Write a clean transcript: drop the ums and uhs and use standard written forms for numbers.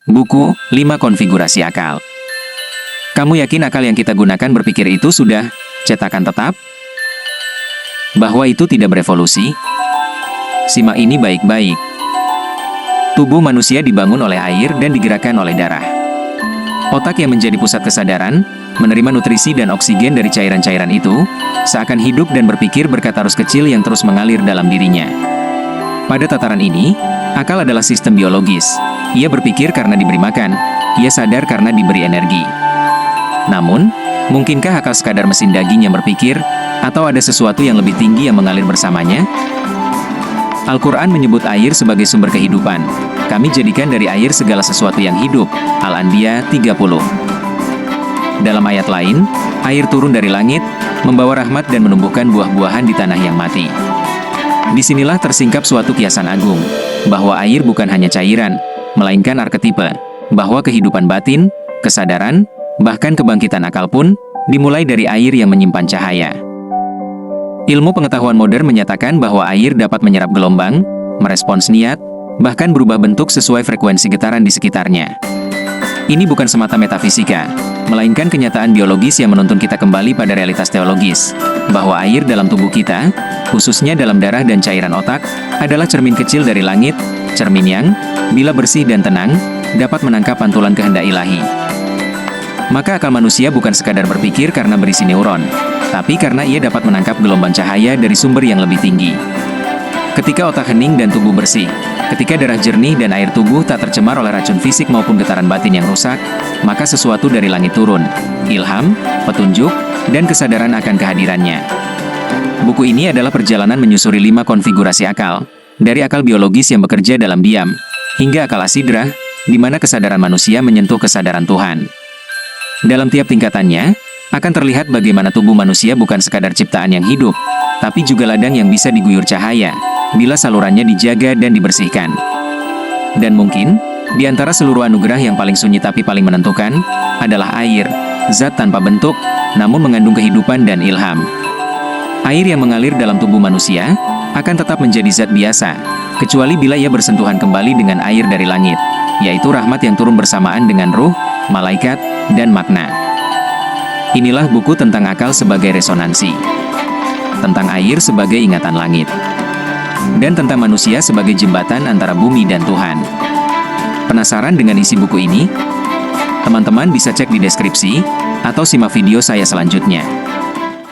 Buku 5 Konfigurasi Akal. Kamu yakin akal yang kita gunakan berpikir itu sudah cetakan tetap? Bahwa itu tidak berevolusi? Simak ini baik-baik. Tubuh manusia dibangun oleh air dan digerakkan oleh darah. Otak yang menjadi pusat kesadaran, menerima nutrisi dan oksigen dari cairan-cairan itu, seakan hidup dan berpikir berkat arus kecil yang terus mengalir dalam dirinya. Pada tataran ini, akal adalah sistem biologis. Ia berpikir karena diberi makan, ia sadar karena diberi energi. Namun, mungkinkah akal sekadar mesin daging yang berpikir, atau ada sesuatu yang lebih tinggi yang mengalir bersamanya? Al-Quran menyebut air sebagai sumber kehidupan. Kami jadikan dari air segala sesuatu yang hidup. Al-Anbiya 30. Dalam ayat lain, air turun dari langit, membawa rahmat dan menumbuhkan buah-buahan di tanah yang mati. Disinilah tersingkap suatu kiasan agung, bahwa air bukan hanya cairan, melainkan arketipe, bahwa kehidupan batin, kesadaran, bahkan kebangkitan akal pun, dimulai dari air yang menyimpan cahaya. Ilmu pengetahuan modern menyatakan bahwa air dapat menyerap gelombang, merespons niat, bahkan berubah bentuk sesuai frekuensi getaran di sekitarnya. Ini bukan semata metafisika, melainkan kenyataan biologis yang menuntun kita kembali pada realitas teologis, bahwa air dalam tubuh kita, khususnya dalam darah dan cairan otak, adalah cermin kecil dari langit, cermin yang, bila bersih dan tenang, dapat menangkap pantulan kehendak ilahi. Maka akal manusia bukan sekadar berpikir karena berisi neuron, tapi karena ia dapat menangkap gelombang cahaya dari sumber yang lebih tinggi. Ketika otak hening dan tubuh bersih, ketika darah jernih dan air tubuh tak tercemar oleh racun fisik maupun getaran batin yang rusak, maka sesuatu dari langit turun, ilham, petunjuk, dan kesadaran akan kehadirannya. Buku ini adalah perjalanan menyusuri 5 konfigurasi akal, dari akal biologis yang bekerja dalam diam, hingga akal asidrah, di mana kesadaran manusia menyentuh kesadaran Tuhan. Dalam tiap tingkatannya, akan terlihat bagaimana tubuh manusia bukan sekadar ciptaan yang hidup, tapi juga ladang yang bisa diguyur cahaya, bila salurannya dijaga dan dibersihkan. Dan mungkin, di antara seluruh anugerah yang paling sunyi tapi paling menentukan, adalah air, zat tanpa bentuk, namun mengandung kehidupan dan ilham. Air yang mengalir dalam tubuh manusia, akan tetap menjadi zat biasa, kecuali bila ia bersentuhan kembali dengan air dari langit, yaitu rahmat yang turun bersamaan dengan ruh, malaikat, dan makna. Inilah buku tentang akal sebagai resonansi, tentang air sebagai ingatan langit, dan tentang manusia sebagai jembatan antara bumi dan Tuhan. Penasaran dengan isi buku ini? Teman-teman bisa cek di deskripsi, atau simak video saya selanjutnya.